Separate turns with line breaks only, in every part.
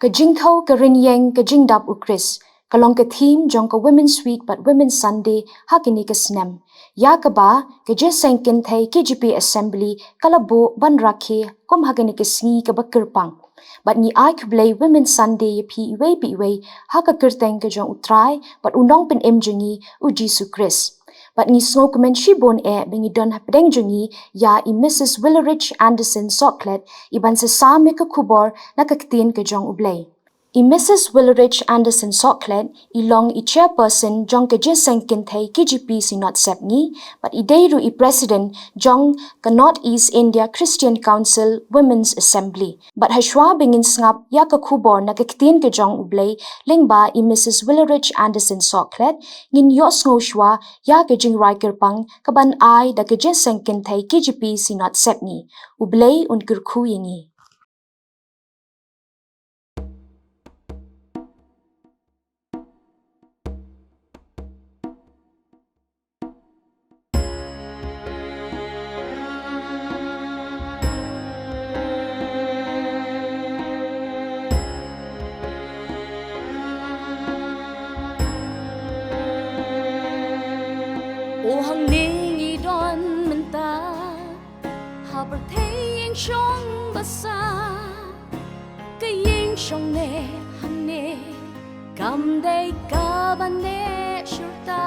Kajing thau karin yang kajing dap ukris. Kalong ka theme jong ka Women's Week but Women's Sunday hakini ka snem. Ya ka ba kaje sengkin thai KGP Assembly kalabo ban rakhe kom hakini ka sngi ka bakirpang. But ni ai kublay Women's Sunday pi iwe haka kirteng ka jong utrai but unong pen emjengi u Jesu Christ. But ni snow kumen shibon bengi don hapdeng jungi ya i Mrs. Willerich Anderson Soklet iban sa same ka kubor na kaktin ka jong ublay. I Mrs. Willerich Anderson Soklet ilong i chairperson jong ka jeseng kinthai KGP sinot sepngi but i deiru i president jong ka North East India Christian Council Women's Assembly. But hashwa bengin sngap ya ka kubor na kaktin ka jong ublay lingba i Mrs. Willerich Anderson Soklet ngin yos ngoshwa ya ka jing riker pang kaban ai da ka jeseng kinthai KGP sinot sepngi ublay unkirku yingi.
O hang ning I don menta ha per thaying shong basa kaying shong ne hane kam day ka ban ne shurta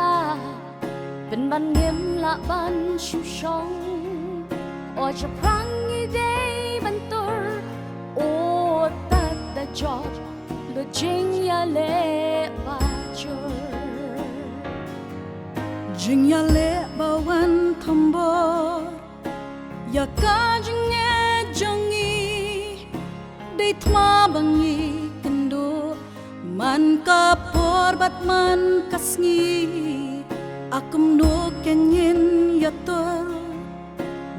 ben ban ngem la ban shu shong o cha prang I day ban tur o tat da job lo jing ya le ba chur
Jing ya le bawan thambor ya ka jing e jangi de thma bangi kendo man ka por bat man kasngi akum no kengin ya tor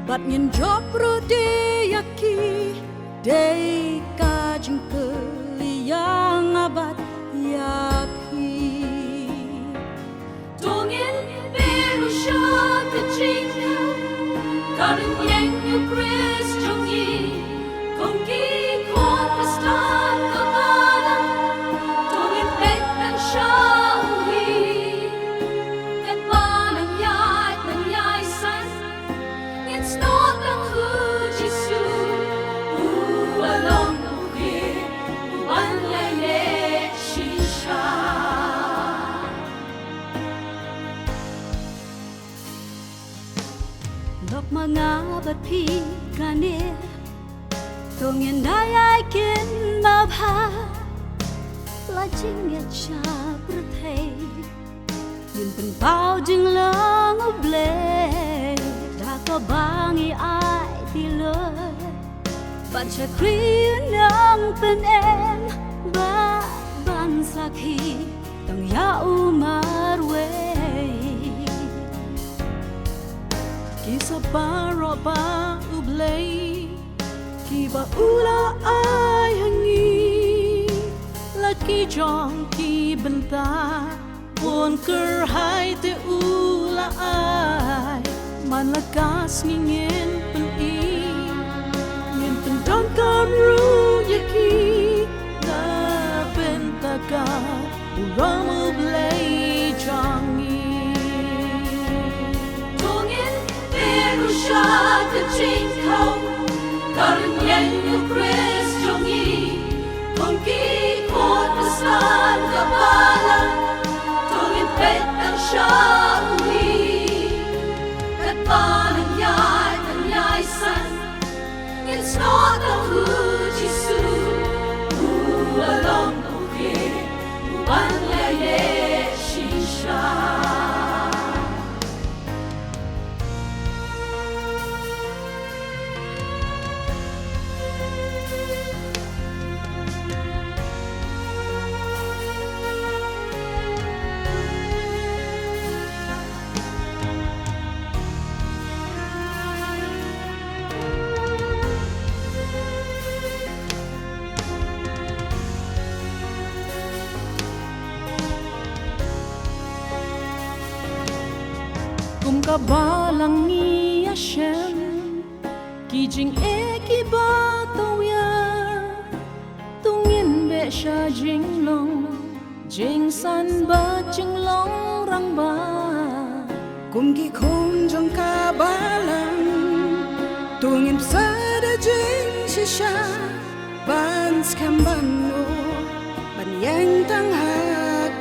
bat ngin job ro de yaki de ka jing ke yang abat ya pi
Dongin beru shot the jingle Karin yang you Chris jongi Kongi kon pastan kabala Dongin bet and shawi Ket banang yai san It's not lang hu jisu along no here Wan yai le shisha
Lok mga batpi kanir Tongin dayay kin mabha La jing yat sha prathay Yun pen bao jing lang ublay Da ko bangi ai tiloy Ban cha kriyo nang pen em Ba ban sakhi Tang ya umarway Kisa paro pa ublay Kiba ula ay hangi Laki jong ki benta Bon ker hai te ula ay Man lakas ngingin pen I Ngin pen don kamru yaki Na benta ka Uram ublay jongi
Shot the jinko Karin yang you Chris jongi Kongi kon pastan kabala Tongin bet and shawi Kat banang yai san It's not a hu jisu along no here Wan yai shisha
Kum ka balang ni Hashem Kijing e ki ba tawya Tungin be sha jing long jing san ba jing long rang ba kum gi khon jong ka ba lang tung im sa da jing shi sha ban skam ban no ban yang tang ha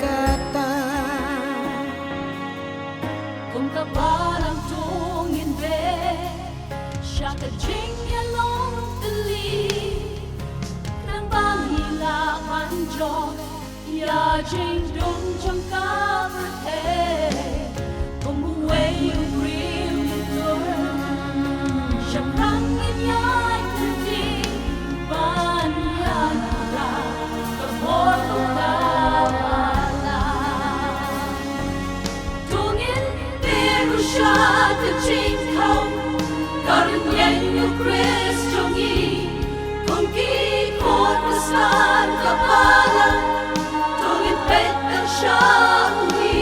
kata
kum ka ba lang tung in be sha ka jing ya long li nang bang ila ban jo ya jing dong trong ka the kum way you really do sham rang in yai ti ban ya ra ka por tu ka la tung in be sha ka jing không Karin yang you Chris jongi Kung ki kot pasan kapalang Tungin pet ang siyangwi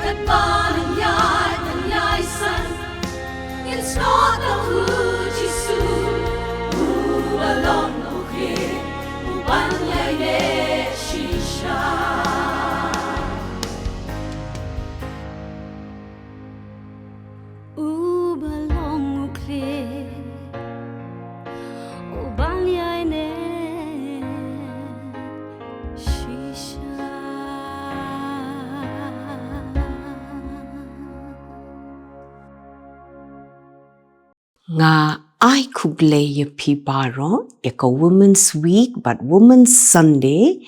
Kat parang yay san It's not a hujisu Along okay Uban yay ne shisha Ubalong ukle Ubalyay ne shisha
Nga ai kugle ye pi baro eka Women's Week but Women's Sunday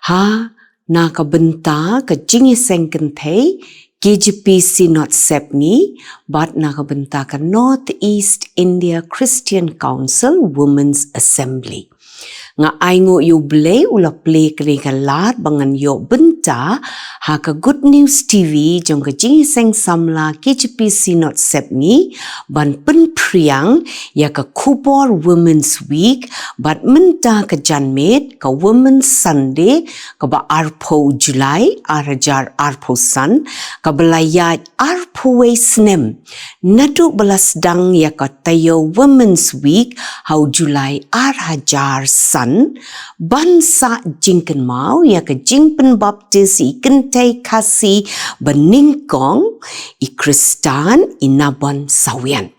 ha na ka benta ka jingi sengken thei KGP Synod Sepni but na ka benta ka North East India Christian Council Women's Assembly nga aingo yu blay ula play kri ka lat bangan yo benta ha ka Good News TV jong ka jingi seng samla KGP Synod Sepni ban pen priang ya ka Kubor Women's Week but menta ka janmet ka Women's Sunday ka ba arpo July arajar arpo san ka belayat arpo way snem natu balas dang ya ka tayo Women's Week hau July arajar san ban sa jingken mau ya ka jingpen baptis i kentai kasi beningkong i Kristan i Nabon Sawian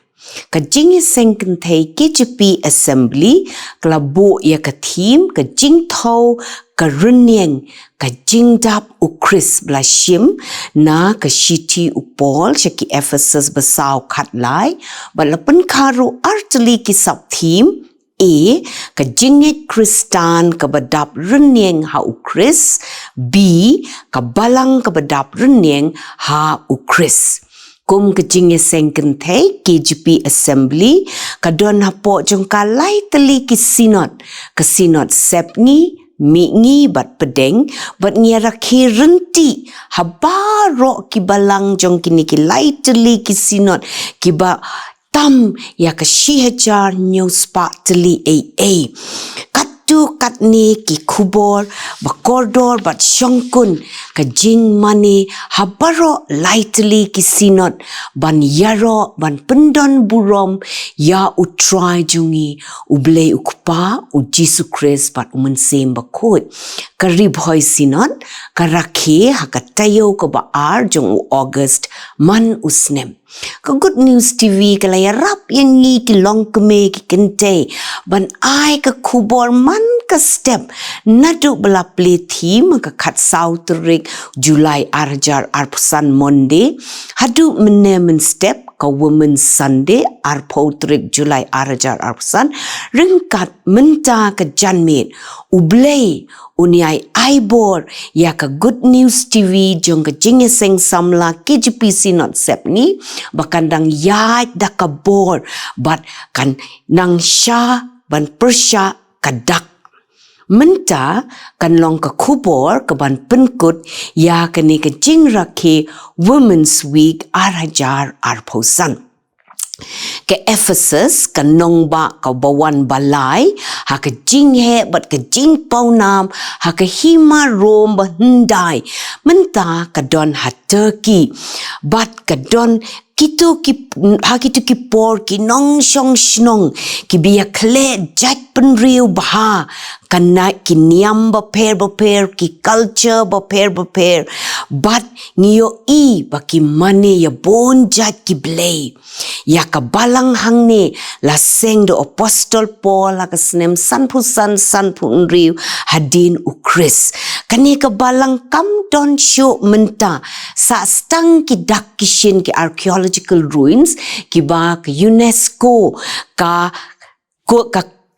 ka jingi sengken thei KGP Assembly klabo ya ka team ka jing thau ka runyeng ka jingdap u Chris blashim na ka shiti u Paul shaki Ephesus basaw khatlai balapan kharu artli ki sub team A. Ka jingit Kristan ka badap runyeng ha u Chris. B. Ka balang ka badap runyeng ha u Chris. Kum ka jingit sengken thei KGP Assembly ka don hapo jong ka lai tali ki Synod. Ka Synod Sepni mi bat pedeng bat ngira ki renti habaro ki balang jong kini ki lai tali ki Synod ki ba tam ya ka shihajar news pa tali AA katu katni ki kubor ba kordor bat shongkun ka jing mani habaro lightly ki Synod ban yaro ban pendon burom ya utrai jungi uble ukpa u Jesus Christ bat umensem bakut ka ribhoy Synod ka rakhe hakatayo ka ba ar jong August man usnem ka Good News TV kalaya rap yang ngi ki long keme ki kente ban ai ka kubor man ka step nadu bela play theme ka khat south rig July arjar arpusan Monday hadu menemen step ka Women's Sunday arpotrik July arjar arpusan ringkat menta ka janmet ublay uniai aibor ya ka Good News TV jong ka jingeseng samla KGP Synod Sepni bakandang yai dakabor bat kan nang sha ban persha kadak menta kan long ka kubor ka ban penkut ya kani ka jingrakhe Women's Week arajar arposan ke Ephesus ka nongba ka bawan balai ha ka jinghe bat ka jing paunam ha ka hima rom ba hendai menta ka don ha Turkey bat ka don kitu ki por ki nong shong shnong ki biya kle jat pen riu bah kana ki niam ba per ki culture ba per but ngiyo I ba ki mane ya bon jat ki blay ya ka balang hang ne la seng do apostle Paul la ka snem san pu riu hadin u Chris kani ka balang kam don show menta sa stang ki dak kishin ki archaeological ruins ki ba ka UNESCO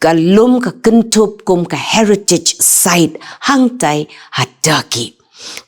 ka lum ka kentup kum ka heritage site hang tai ha Turkey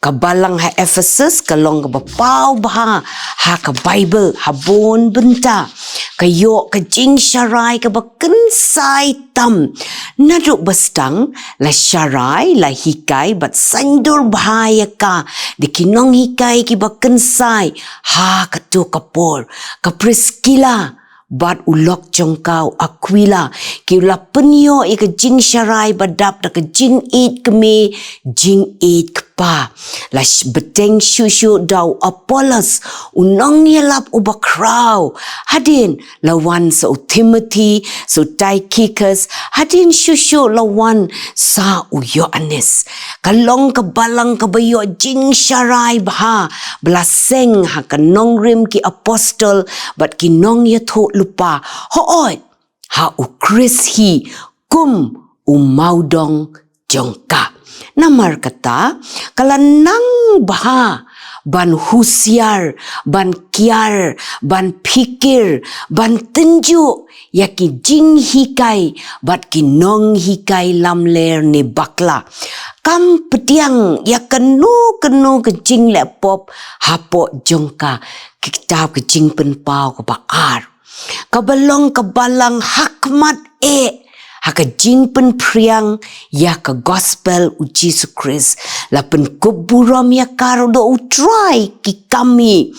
ka balang ha Ephesus ka long ka bapau bah ha ka Bible ha bon benta ka yo ka jing sharai ka baken sai tam naduk bastang la sharai la hikai bat sandur bahaya ka di kinong hikai ki baken sai ha ka tu kapor ka Priscilla bat ulok jongkau Aquila ki la penyo I ka jing sharai badap da ka jing it keme jing it kpa la beteng shushu dau Apollos unong yelap uba kraw hadin lawan so Timothy so Tychicus hadin shushu lawan sa Yohanes kalong ka balang ka bayo jing sharai bah blaseng ha ka nongrim ki apostol bat ki nong ya tho lupa hooi ha u Chris hi kum umaudong jongka namar kata kalanang bah ban husiar ban kiar ban pikir ban tenju ya ki jing hikai bat ki nong hikai lamler ne bakla kam pediang ya kenu ke jing laptop hapo jongka kitab ke jing penpau ke bakar kabalong kabalang hakmat haka jing pen priang ya ka gospel u Jesus Christ la pen kuburam ya karo do utrai ki kami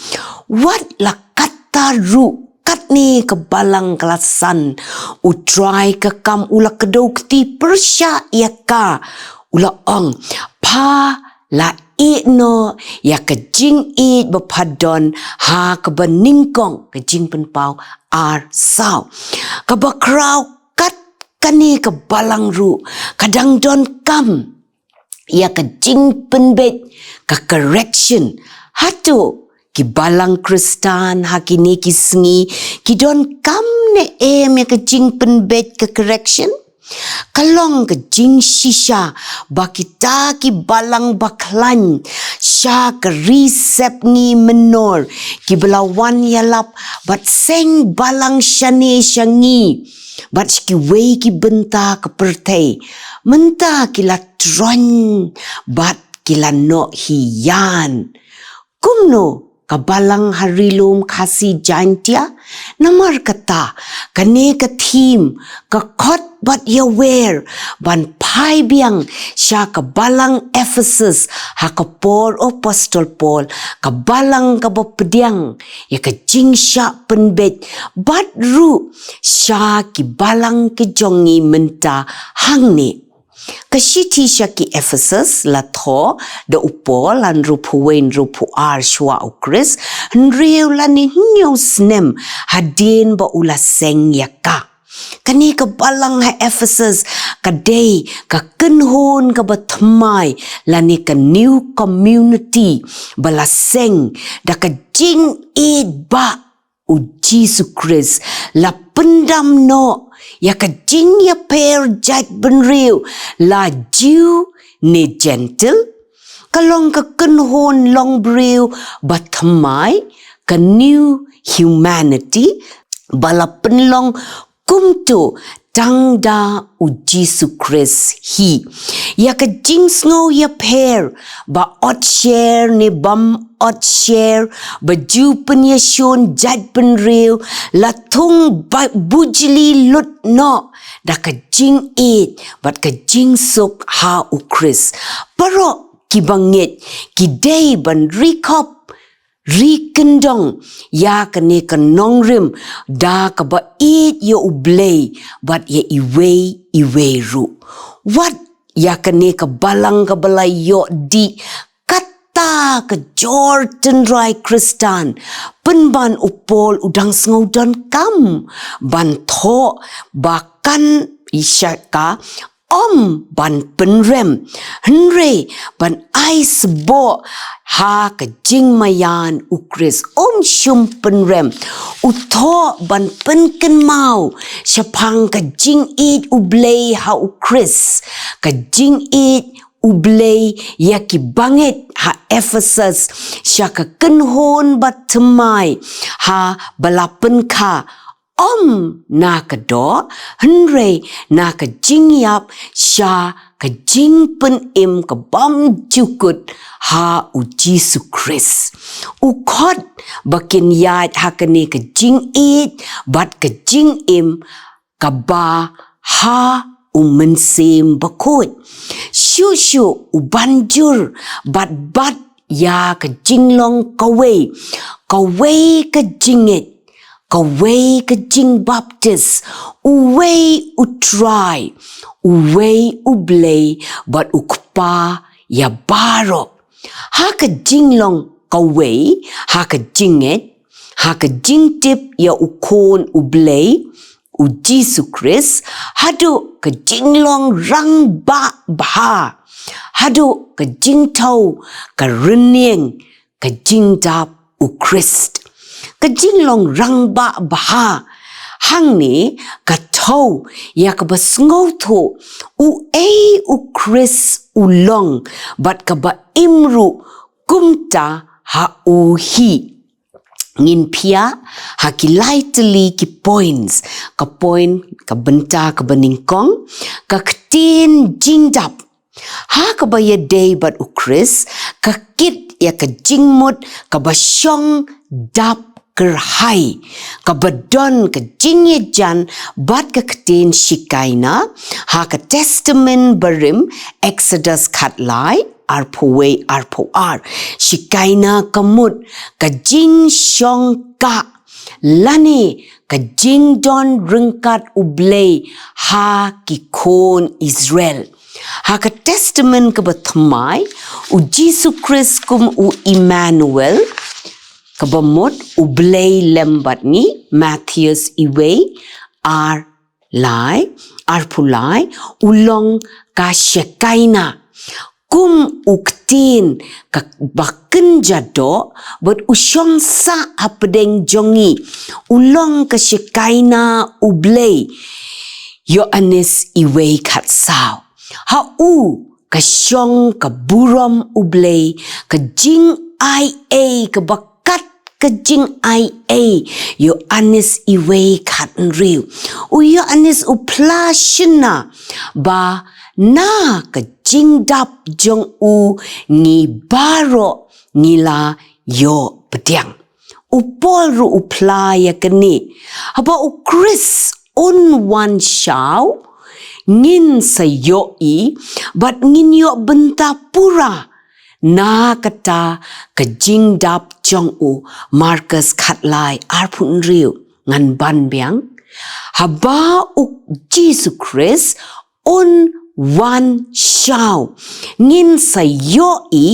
what la kata ru kat ni kabalang kelasan utrai ka kam ula kedau keti persya ya ka ula ong pa la no ya ka jing bapadon ha ka beningkong ka jing penpau ar sao ka bakrau kani ka balang ru kadang don kam ya ka jing penbet ka correction hatu ki balang Kristan hakini ki sengi ki don kam ne ya ka jing penbet ka correction kalong ka jing shisha bakita ki balang baklan sya ka risep ni menor ki belawan yalap bat seng balang syane syangi bat ki wei ki benta ka pertai menta ki la tron bat ki la no hiyan kumno kabalang harilum kasi jantia namar kata kane ka theme ka khot bat yawer ban pai biang sya kabalang Ephesus ha kapor apostol Paul kabalang ka bapediang ya ka jing sya penbet bat ru sya ki balang ki jongi menta hangni Kashiti syaki Ephesus la tho da upo lan rupu wen rupu ar shwa u Chris nriu lan ni nyo snem hadin ba ula seng yaka kani ka balang ha Ephesus ka day ka kenhon ka batmai lan ni ka new community bala seng da ka jing id ba u Jesus Christ la pendam no ya ka jing ya per jat benriu la Jew ne gentle kalong ka kenhon long briu batmai ka new humanity bala penlong kumtu tangda u Jesus Christ hi ya ka jing sngo ya per ba ot share ne bam ot share ba ju pen ya shon jat benriu la thung bujli lut no da ka jing it bat ka jing sok ha u Chris paro ki bangit ki day ban recop rikendong ya kene ka nongrim da ka ba it yo ublay bat ya iwe ru what ya kene ka balang ka balay yo di kat ta ke Jordan rai Kristan penban upol udang sengaudan kam ban tho bakan isyaka om ban penrem henre ban ai sebo ha ke jing mayan ukris om syum penrem utho ban penken mau syapang ke jing it ublei ha ukris ke jing it ublei yaki bangit ha Ephesus syaka kenhon batemai ha balapen ka om na ka do henre na ka jing yap sya ka jing pen im ka bam jukut ha u Jesu Christ u khot bakin yat ha ka ni ka jing it bat ka jing im ka ba ha u mensim bakut syu u banjur bat ya ka jinglong kawai ka jingit kawai ka jing baptist uway utry uway ublay bat ukpa ya baro ha ka jinglong kawai ha ka jingit ha ka jingtip ya ukon ublay u Jesu Christ hadu ka jinglong rang ba bha hadu ka jingtau ka renyeng ka jingdap u Christ ka jinglong rang ba bha hang ni ka tau ya ka basngau tho u Christ u long bat ka ba imru kumta ha u hi ngin pia hakilai teli ki points ka point ka benta ka beningkong ka ktin jingdap ha ka ba ya day but ukris ka kit ya ka jingmut ka ba syong dap kerhai ka badon ka jingye jan bat ka ktin shikaina ha ka testament barim Exodus katlai arpowe arpoar shikaina kamut ka jing syong ka lani ka jing don ringkat ublay ha ki kon Israel ha ka testament ka batmai u Jesu Christ kum u Emmanuel ka bamot ublay lembat ni Matthias iwe ar lai arpulai ulong ka shikaina kum uktin ka baken jado but usyong sa apedeng jongi ulong ka shikaina ublay Yohanes iwe katsao ha u ka syong ka burom ublay ka jing ia ka bakat ka jing ia Yohanes iwe katnriu u Yohanes upla shina ba na ka jingdap jong u ngi baro ngila yo pediang upol ru upla ya keni haba u Chris on one shaw ngin sa yo i but ngin yo benta pura na kata ka jingdap jong u Marcus katlai arpun riu ngan ban biang haba u Jesus Christ on one shaw ngin sa yo i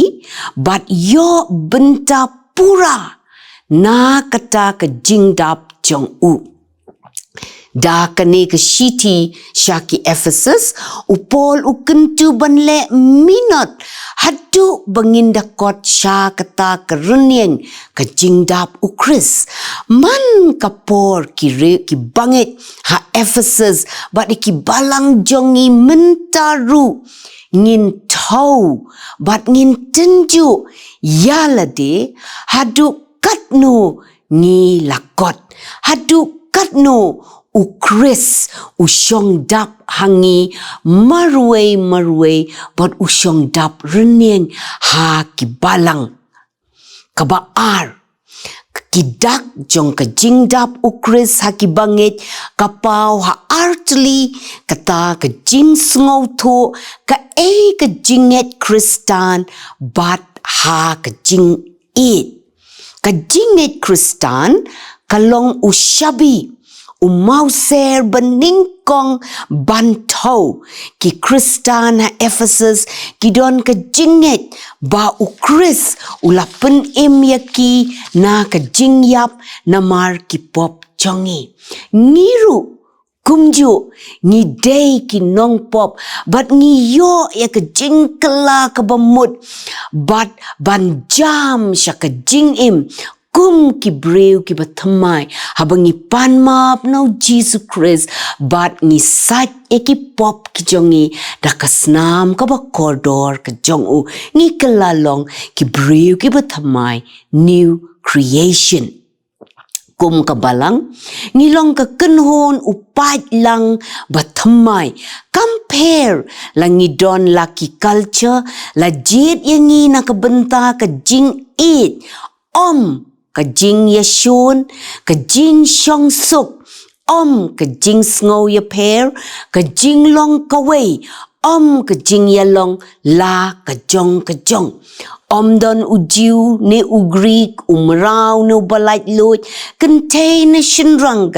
but yo benta pura na kata ka jingdap jong u da kane ka shiti shaki Ephesus upol ukentu banle minot hadu banginda kot sha kata kerenyeng ka jingdap u Chris man kapor ki bangit ha Ephesus bat ki balang jongi mentaru ngin tau bat ngin tenju yalade hadu katno ngi lakot hadu katno u Chris usyong dap hangi marwe but usyong dap renyeng ha ki balang kabaar kidak jong ka jingdap u Chris ha ki bangit kapau ha artli kata ka jing sngau tho ka ka jinget Kristan bat ha ka jing it ka jinget Kristan kalong usyabi umau ser beningkong bantau ki Kristan ha Ephesus kidon ka jinget ba ukris ulapen yaki na ka jingyap namar ki pop jongi ngiru kumju ngi day ki nong pop but ngi yo ya ka jingkala ka bamut but ban jam sya ka jingim kum ki breu ki bathamai habang ngi panmap no Jesus Christ but ngi sat ki pop ki jongi da kasnam ka ba koridor ka jongu ngi kalalong ki breu ki bathamai new creation kum kabalang ngilong ka kenhon upat lang bathamai compare lang idon laki culture la jit yangi na kabenta ka jing it ka jing yashun ka jing shong suk ka jing sngo ya pair ka jing long kaway ka jing yalong la ka jong don ujiu ne ugrik umrau ne balait lut contain shinrang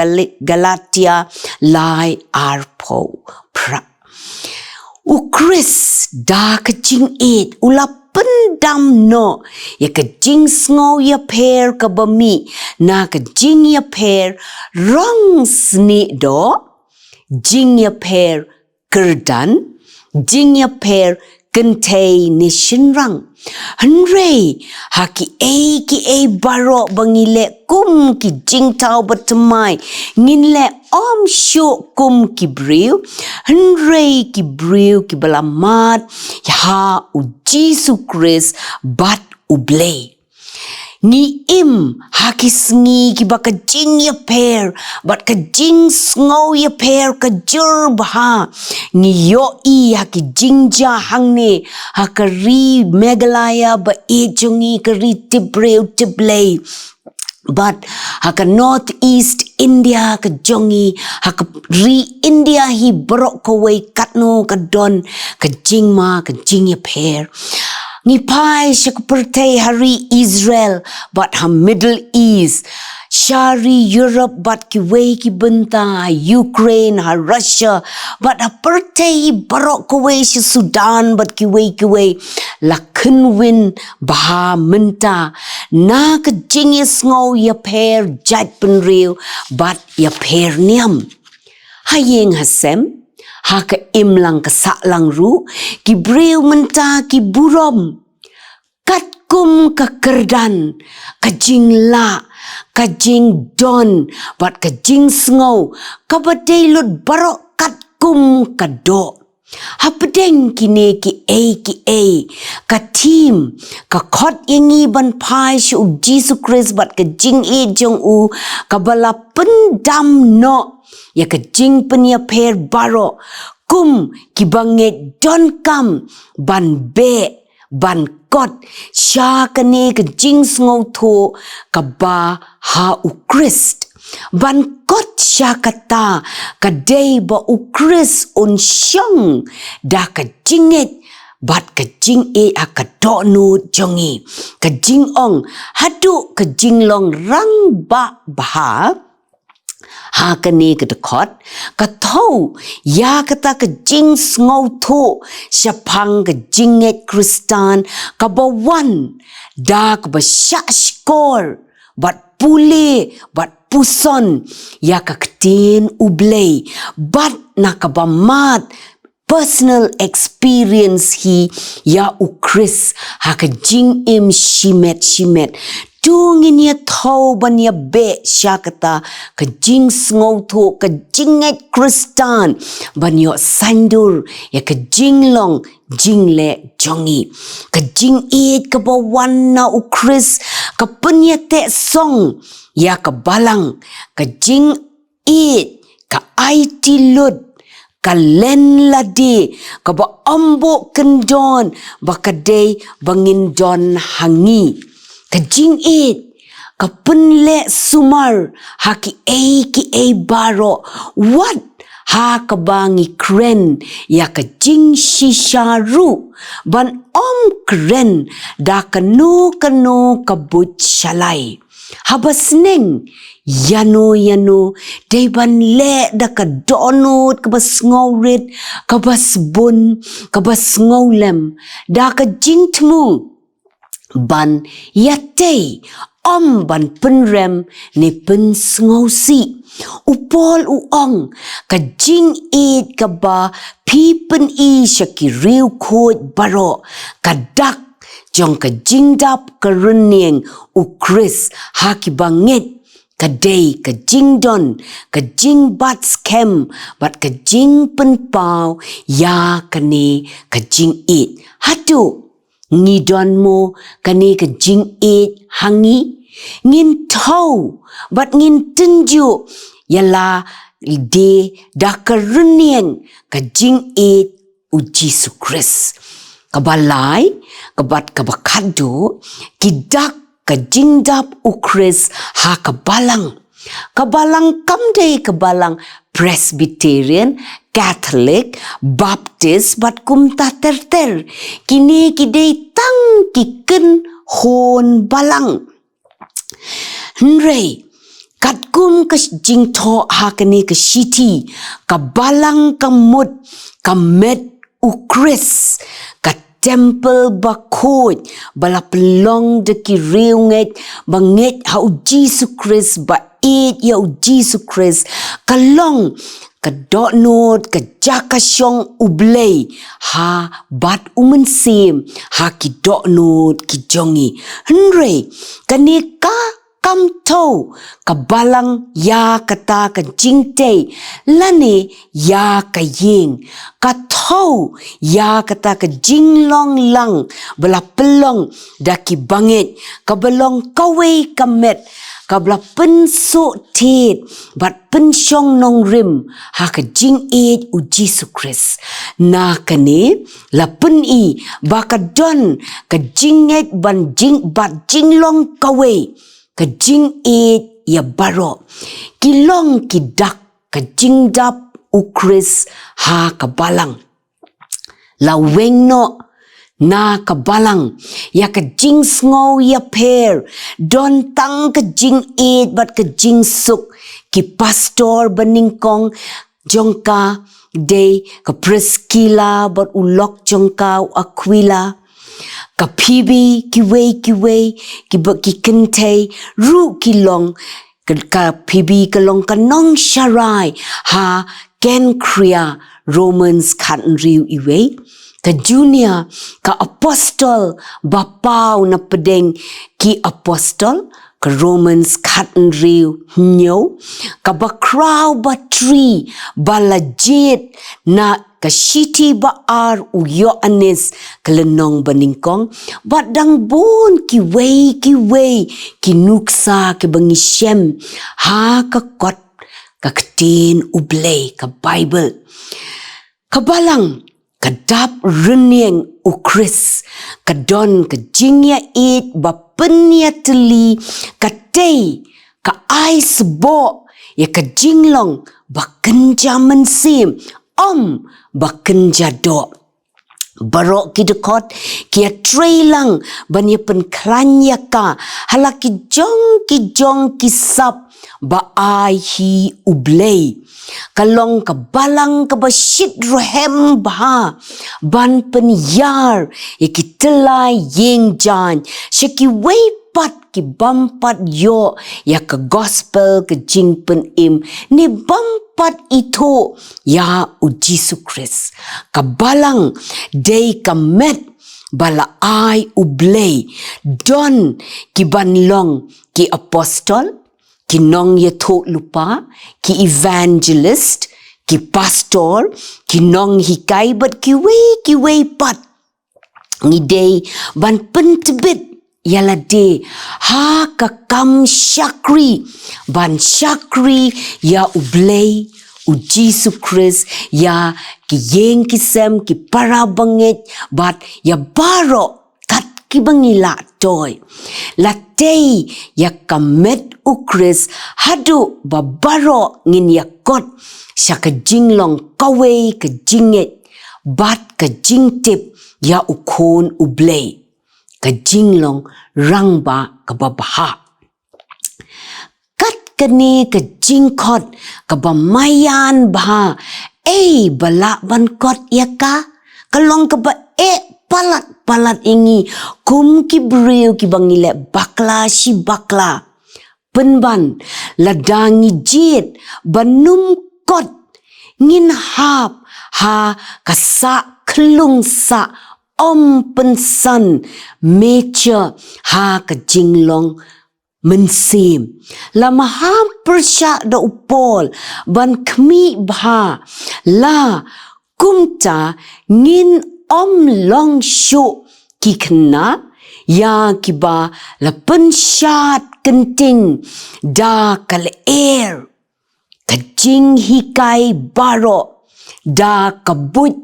Galatia lai arpo pra ukris da ka jing it ulap pendam no ya ka jing sngo ya pair ka bami na ka jing ya pair rong sni do jing ya pair kerdan jing ya pair contain ni shinrang Henry haki a baro bangile kum ki jing tau batamai nginle syo kum ki briu Henry ki briu ki balamat ya u Jesus Christ bat ublay ni im haki sngi ki baka jing ya pair but ka jing sngo ya pair ka jur baha ni yo i haki jing ja hangne hakari megalaya ba e jungi kari tibreu tiblay but haka northeast India ka jongi haka ri India hi brok ko way katno ka don ka jing ma ka jing ya pair Ngi pai syakaperte hari Israel but ha Middle East. Shari Europe but ki way ki benta Ukraine ha Russia but ha perte barok ko way si Sudan but ki way la kunwin baha menta na ka jingis ngo ya pair jat penriu but ya pair niam. Hayeng hasem haka imlang kasaklang ru ki breu menta ki burom kat kum ka kerdan ka jing la ka jing don bat ka jing sngo ka badai lut barok kat kum ka do hapedeng kine ki a ka team ka khot yangi ban pai shu Jesus Christ bat ka jing e jong u ka bala pendam no ya ka jing penia per baro kum ki banget don kam ban be ban kot sha kane ka jing sngo tho ka ba ha u Christ ban kot sha kata ka day ba u Christ on shang da ka jinget bat ka jing e akato nu jongi ka jing ong hadu ka jing long rang ba baha ha kane ka dekot ka thau ya kata ka jing sngo tho syapang ka jinget Kristan ka bawan da ka ba skor bat pule bat puson ya ka ktin ublay bat na ka ba mat personal experience hi ya u Chris ha ka jing im shimet tungin ya thau ban ya be syakata ka jing sngo tho ka jinget Kristan ban yo sandur ya ka jinglong jingle jongi ka jing it ka bawan na u Chris ka penyate song ya ka balang ka jing it ka IT lut ka len lade ka ba ambo kendon ba ka day bangin don hangi ka jing it ka penle sumar haki a baro what ha ka bangi kren ya ka jing shisharu ban kren da kanu ka but shalai habasneng yano day ban le da ka donot ka bas ngawrit ka bas bun ka bas ngawlem da ka jingtmu ban yate ban penrem ni pen sngosi upol uong ka jing it ka ba pi pen i shaki riu khot baro ka dak jong ka jingdap ka runyeng u Chris haki banget ka day ka jingdon ka jing bats kem bat ka jing pen pau ya kani ka jing it hatu ngidon mo kani ka jing it hangi ngin tau bat ngin tunju yala de da ka runyeng ka jing it u Jesus Christ kabalai kabat kabakado kidak ka jingdap u Chris ha kabalang kamde kabalang Presbyterian Catholic Baptist bat kumta terter kini kidei tang kiken hon balang Henry kat kum ka jingtho ha kani ka shiti kabalang kamut kamet u Chris ka temple bakot bala pelong de ki riunget banget ha u Jesus Christ ba it ya u Jesus Christ kalong ka donot ka jakasyong ublay ha bat umensim ha ki donot ki jongi Henry kani ka kam to ka balang ya kata ka jingte lani ya ka ying ka to ya kata ka jinglong lang bala pelong daki banget ka belong kawe kamet ka bala pensu tit bat pensyong nong rim ha ka jing it u Jesus Christ na kani la pen i ba ka don ka jinget ban jing bat jinglong kawe ka jing it ya baro kilong kidak ka jingdap u Chris ha ka balang la weng no na ka balang ya ka jing sngo ya per don tang ka jing it bat ka jing suk ki pastor beningkong jongka day ka Priscilla bat ulok jongka Aquila ka Phoebe kiwe ki kente ru kilong ka Phoebe kalong kanong sharai ha ken kriya Romans kan riu iwe ka Junior ka apostol bapau na pedeng ki apostol ka Romans kan riu nyo ka bakraw batri balajit na ka shiti baar u Yohanes kalenong baningkong badang bon ki nuksa ki bangishem ha ka kot ka ketin ublay ka Bible kabalang kadap runyeng u Chris kadon ka jingya it bapenya teli katay ka ay sebo ya ka jinglong bakenja mensim bakenja do barok ki dekot kia trailang banya penklanya ka halaki jong ki sap ba ai hi ublay kalong ka balang ka basit rohem bah ban penyar ikitelai yeng jan shaki weipat ki bampat yo ya ka gospel ka jingpen im ni bampat itu ya u Jesus Christ ka balang day ka met bala ai ublay don ki banlong ki apostol ki nong ye thok lupa ki evangelist ki pastor ki nong hikai bat ki wei pat ni day ban pentebit yala de ha ka kam shakri ban shakri ya ublay u Jesus Christ ya ki yeng kisem ki para banget bat ya baro kat ki bangila toy latei ya kamet u Chris hadu babaro ngin ya kot sya ka jinglong kawe ka jinget bat ka jingtip ya ukon ublay ka jinglong rangba ka babaha kani ka jingkot ka bamayan bah balak ban kot ya ka kalong ka ba palat ingi kum ki breu ki bangile bakla si bakla penban ladangi jit banum kot ngin hap ha kasa kelung sa pensan mecha ha ka jinglong mensim lama hampir syak da upol ban kmi bha la kumta ngin long syu ki kena ya kiba la pensyat kenting da kal air kajing hikai baro da kabut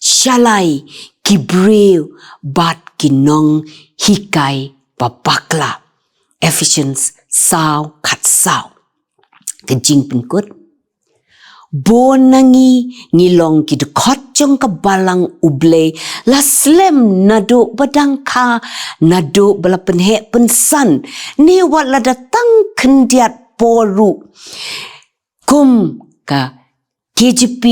shalai kibreu bat kinong hikai babakla Ephesians saw kat saw kajing penkut bon nangi ngilong ki dekot jong kabalang uble la slem nado badang ka nado bala penhe pensan ni wat la datang kendiat poru kum ka KGP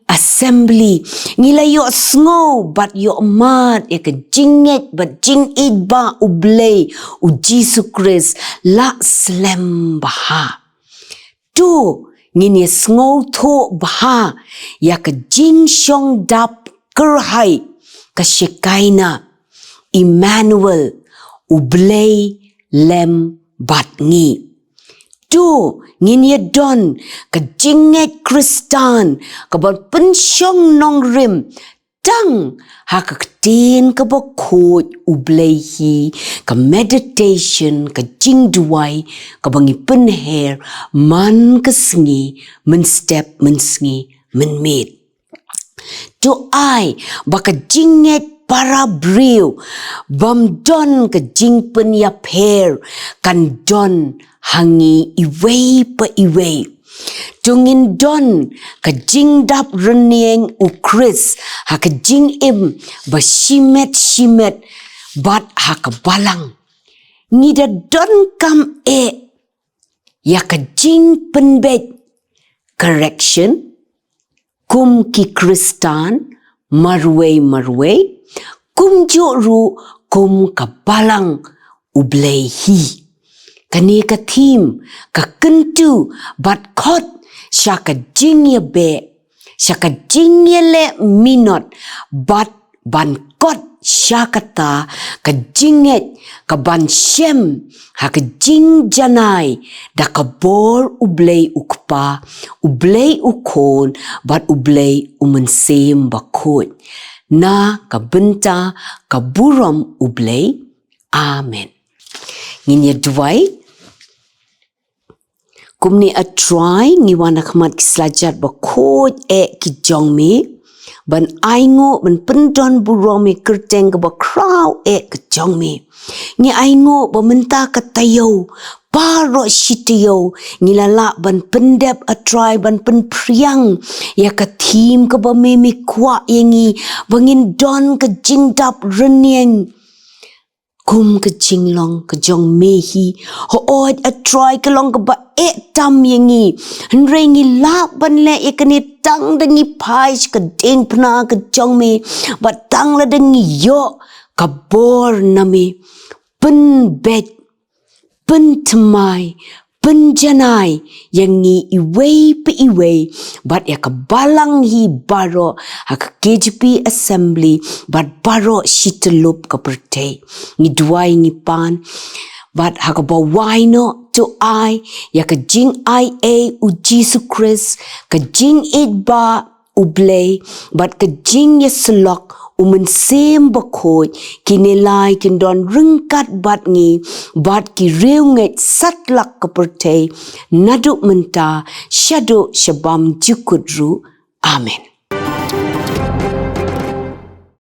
assembly ngila yo sngo bat yo mat ya ka jinget bat jing id ba uble u Jesus Christ la slem baha tu ngini sngo tho baha ya ka jing shong dap kerhai ka shekaina Emmanuel uble lem bat ngi tu ngini don ka jinget kristan ka ban pensyong nong rim tang ha ka tin ka ba khot ublehi ka meditation ka jing duai ka bangi penher man ka sngi men step men sngi men mit tu ai ba ka jinget para breu bam don ka jing pen ya per kan don hangi iwei pa iwei tungin don ka jing dap renieng u Chris ha ka jing im ba shimet bat ha ka balang ngida don kam ya ka jing penbet correction kum ki kristan marway kum joru kum ka balang ublehi kani ka thim ka kentu bat khot shaka jingye be shaka jingye le minot bat ban kot shakata ka jinget ka ban shem ha ka jing janai da ka bor ublei ukpa ublei ukon bat ublei umensem bakut na ka benta ka buram ublei amen nginya duai kumni a try ngi wana khmat kislajat ba khoj ki jong me ban aingo ban pendon buromi kerteng ba kraw ki jong me ngi aingo ba menta ka tayo paro shitiyo ngi lala ban pendep a try ban pen priang ya ka thim ka ba me mi kwa yengi bangin don ka jingdap renieng kum ka jinglong ka jong mehi ho od a try ka long ka ba tam yengi nrengi la ban le ekani tang dengi pais ka ding pna ka jong me ba tang la dengi yo ka bor nami pen bet pen tmai pen janai yangi iwei pe iwei bat ya ka balang hi baro ha ka KGP assembly bat baro shitelup ka perte ni duai ni pan bat ha ka ba waino to I ya ka jing u Jesus Christ ka jing it ba ublei bat ka jing yeslok umensem bakhoy kinilai kindon ringkat bat ngi bat ki reunget satlak kaperte nadu menta shadu shabam jukudru amen.